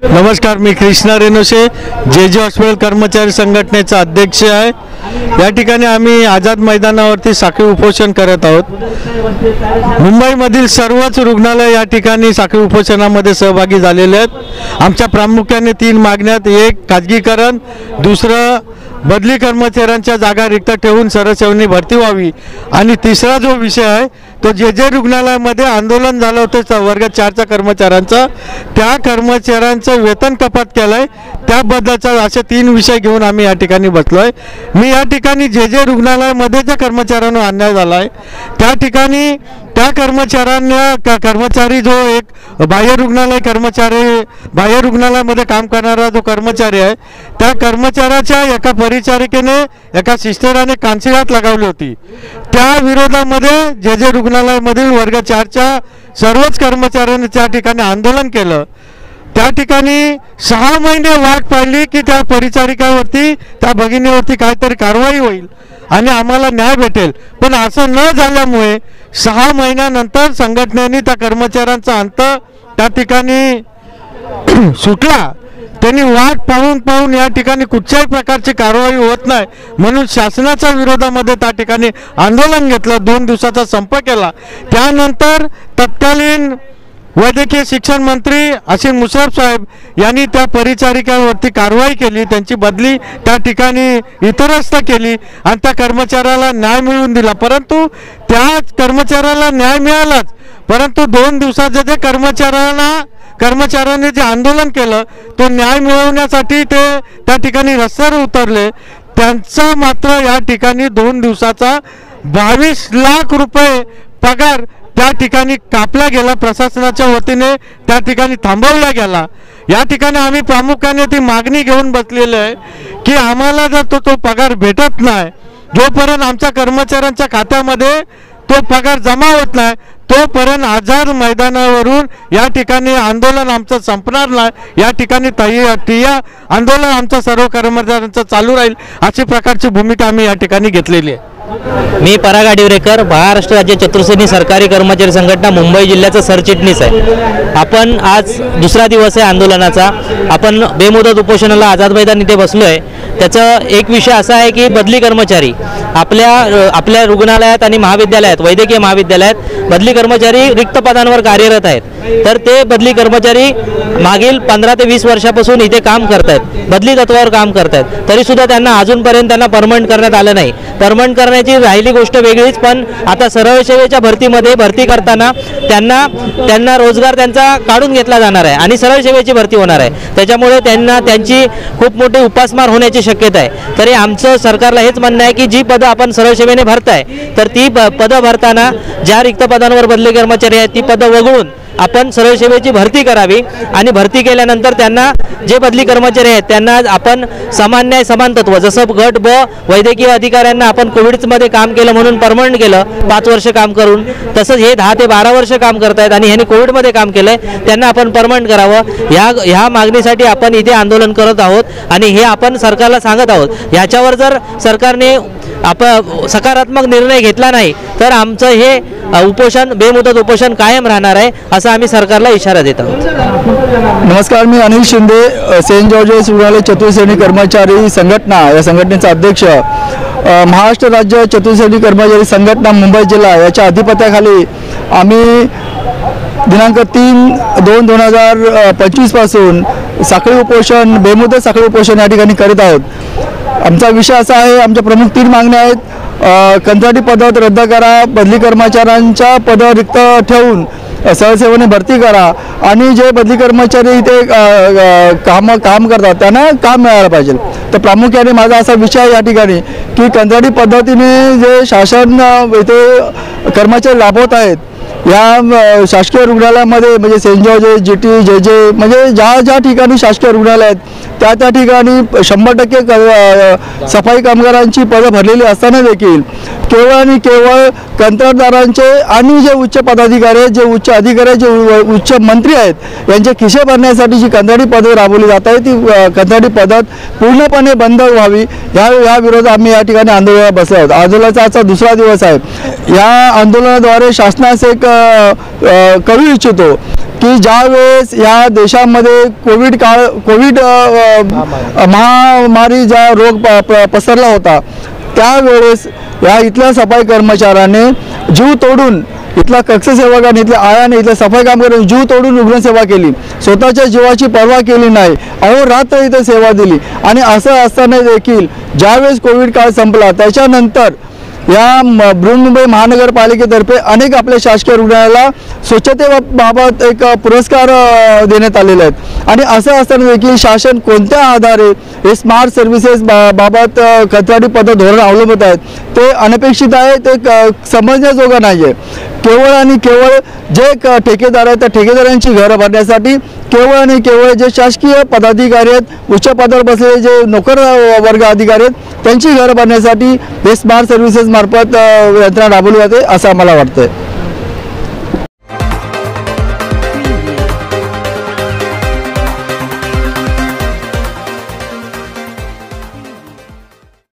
नमस्कार, मी कृष्णा रेणुशे, जे हॉस्पिटल कर्मचारी संघटनेचा अध्यक्ष आहे। या ठिकाणी आम्ही आझाद मैदानावरती साखळी उपोषण करत आहोत। मुंबईमधील सर्वच रुग्णालय या ठिकाणी साखळी उपोषणामध्ये सहभागी झालेले आहेत। आमच्या प्रामुख्याने 3 मागण्या आहेत। एक, खाजगीकरण; दुसरं, बदली कर्मचाऱ्यांच्या जागा रिक्त ठेवून सरसेवनी भरती व्हावी; आणि तिसरा जो विषय आहे तो जे रुग्णालयामध्ये आंदोलन झालं होतं वर्ग 4च्या कर्मचाऱ्यांचं, त्या कर्मचाऱ्यांचं वेतन कपात केलंय त्याबद्दलचा असे 3 विषय घेऊन आम्ही या ठिकाणी बसलोय। मी या ठिकाणी जे रुग्णालयामध्ये ज्या कर्मचाऱ्यांना अन्याय झाला आहे त्या ठिकाणी त्या कर्मचारी जो एक बाह्य रुग्णालयामध्ये काम करणारा जो कर्मचारी आहे त्या कर्मचाऱ्याच्या एका परिचारिकेने एका सिस्टराने कानशिलात लगावली होती। त्या विरोधामध्ये जे रुग्णालयामधील वर्ग 4च्या सर्वच कर्मचाऱ्यांनी त्या ठिकाणी आंदोलन केलं। त्या ठिकाणी 6 महिने वाट पाहिली की त्या परिचारिकावरती, त्या भगिनीवरती काहीतरी कारवाई होईल आणि आम्हाला न्याय भेटेल, पण असं न झाल्यामुळे 6 महिन्यानंतर संघटनेने त्या कर्मचाऱ्यांचा अंत त्या ठिकाणी सुटला। त्यांनी वाट पाहून या ठिकाणी कुठल्याही प्रकारची कारवाई होत नाही म्हणून शासनाच्या विरोधामध्ये त्या ठिकाणी आंदोलन घेतलं, 2 दिवसाचा संप केला। त्यानंतर तत्कालीन वैद्यकीय शिक्षण मंत्री असीम मुश्रीफ साहेब यांनी त्या परिचारिकांवरती कारवाई केली, त्यांची बदली त्या ठिकाणी इतरस्त केली आणि त्या कर्मचाऱ्याला न्याय मिळवून दिला। परंतु त्या कर्मचाऱ्याला न्याय मिळालाच, परंतु 2 दिवसात जे कर्मचाऱ्यांनी जे आंदोलन केलं तो न्याय मिळवण्यासाठी ते त्या ठिकाणी रस्त्यावर उतरले। त्यांचा मात्र या ठिकाणी 2 दिवसाचा 22 लाख रुपये पगार त्या ठिकाणी कापला गेला, प्रशासनाच्या वतीने त्या ठिकाणी थांबवला गेला। या ठिकाणी आम्ही प्रामुख्याने ती मागणी घेऊन बसलेले आहे की आम्हाला जर तो पगार भेटत नाही, जोपर्यंत आमच्या कर्मचाऱ्यांच्या खात्यामध्ये तो पगार जमा होत नाही तोपर्यंत आझाद मैदानावरून या ठिकाणी आंदोलन आमचं संपणार नाही। या ठिकाणी ठिय्या आंदोलन आमचं सर्व कर्मचाऱ्यांचं चालू राहील अशी प्रकारची भूमिका आम्ही या ठिकाणी घेतलेली आहे। मी पराग आडिवरेकर, महाराष्ट्र राज्य चतुर्श्रेणी सरकारी कर्मचारी संघटना मुंबई जिल्ह्याचा सरचिटणीस आहे। आपण आज दुसरा दिवस आहे आंदोलनाचा। आपण बेमुदत उपोषणाला आझाद मैदान इथे बसलो आहे। त्याचा एक विषय असा आहे की बदली कर्मचारी आपल्या रुग्णालयात आणि महाविद्यालयात, वैद्यकीय महाविद्यालयात बदली कर्मचारी रिक्त पदांवर कार्यरत आहेत। तर ते बदली कर्मचारी मागील 15 ते 20 वर्षापासून इथे काम करतात, बदली तत्वावर काम करतात, तरीसुद्धा त्यांना अजूनपर्यंत परमनंट करण्यात आलं नाही। परमनंट करण्याची राहिली गोष्ट वेगळीच, पण आता सरळ सेवेच्या भरतीमध्ये भरती करताना त्यांना रोजगार त्यांचा काढून घेतला जाणार आहे आणि सरळ सेवेची भरती होणार आहे। त्याच्यामुळे त्यांची खूप मोठी उपासमार होण्याची शक्यता आहे। तरी आमचं सरकारला हेच म्हणणं आहे की जी पदं आपण सरळ सेवेने भरताय तर ती पदं भरताना ज्या रिक्त पदांवर बदली कर्मचारी आहेत ती पदं वगळून आपण सरळ सेवेची भरती करावी आणि भरती केल्यानंतर त्यांना जे बदली कर्मचारी आहेत त्यांना आपण समान न्याय समान तत्व, जसं गट ब वैद्यकीय अधिकाऱ्यांना आपण कोविडमध्ये काम केलं म्हणून परमनंट केलं 5 वर्ष काम करून, तसंच हे 10 ते 12 वर्ष काम करतायत आणि ह्यांनी कोविडमध्ये काम केलंय त्यांना आपण परमनंट करावं। ह्या मागणीसाठी आपण इथे आंदोलन करत आहोत आणि हे आपण सरकारला सांगत आहोत। ह्याच्यावर जर सरकारने सकारात्मक निर्णय घेतला नाही तर आमचं हे बेमुदत उपोषण कायम राहणार आहे असं आम्ही सरकारला इशारा देत आहोत। नमस्कार, मी अनिल शिंदे, सेंट जॉर्जेस रुग्णालय चतुर्श्रेणी कर्मचारी संघटना या संघटनेचा अध्यक्ष। महाराष्ट्र राज्य चतुर्श्रेणी कर्मचारी संघटना मुंबई जिल्हा याच्या अधिपत्याखाली आम्ही दिनांक 3/2/2025 पासून साखळी उपोषण, बेमुदत साखळी उपोषण या ठिकाणी करीत आहोत। आमचा विषय असा आहे, आमच्या प्रमुख 3 मागण्या आहेत। कंत्राटी पदं रद्द करा, बदली कर्मचाऱ्यांच्या पदं रिक्त ठेवून सरसेवेने भरती करा आणि जे बदली कर्मचारी इथे काम करतात त्यांना काम मिळालं पाहिजे। तर प्रामुख्याने माझा असा विषय आहे या ठिकाणी की कंत्राटी पद्धतीने जे शासन इथे कर्मचारी राबवत आहेत या शासकीय रुग्णालयामध्ये, म्हणजे सेंट जॉर्जेस, GT, जे म्हणजे ज्या ठिकाणी शासकीय रुग्णालय आहेत त्या ठिकाणी 100% सफाई कामगारांची पदं भरलेली असताना देखील केवळ आणि केवळ कंत्राटदारांचे आणि जे उच्च पदाधिकारी आहेत, जे उच्च अधिकारी आहेत, जे उच्च मंत्री आहेत यांचे खिसे भरण्यासाठी जी कंत्राटी पदं राबवली जात आहेत ती कंत्राटी पद्धत पूर्णपणे बंद व्हावी या विरोधात आम्ही या ठिकाणी आंदोलनात बसलो आहोत। आंदोलनाचा आजचा दुसरा दिवस आहे। या आंदोलनाद्वारे शासनास एक कळू इच्छितो की ज्यावेळेस या देशामध्ये कोविड महामारी ज्या रोग पसरला होता त्यावेळेस या इथल्या सफाई कर्मचाऱ्याने जीव तोडून, इथला कक्षसेवकाने, इथल्या आयाने, इथल्या सफाई कामगारांनी जीव तोडून रुग्णसेवा केली, स्वतःच्या जीवाची पर्वा केली नाही, अहोरात्र इथे सेवा दिली. आणि असं असताना देखील ज्यावेळेस कोविड काळ संपला त्याच्यानंतर या बृहन्मुंबई महानगरपालिकेतर्फे अनेक आपल्या शासकीय रुग्णालयाला स्वच्छतेबाबत एक पुरस्कार देण्यात आलेले आहेत. आणि असं असताना देखील शासन कोणत्या आधारे हे स्मार्ट सर्व्हिसेस बाबत कंत्राटी पद्धत धोरण अवलंबत आहेत ते अनपेक्षित आहे, ते समजण्याजोगं नाही आहे. केवळ आणि केवळ जे ठेकेदार आहेत त्या ठेकेदारांची घरं भरण्यासाठी, केवळ आणि केवळ जे शासकीय पदाधिकारी आहेत, उच्च पदावर बसलेले जे नोकर वर्ग अधिकारी आहेत त्यांची घरं भरण्यासाठी हे स्मार्ट सर्व्हिसेस मार्फत यंत्रणा राबवली जाते असं आम्हाला वाटतंय.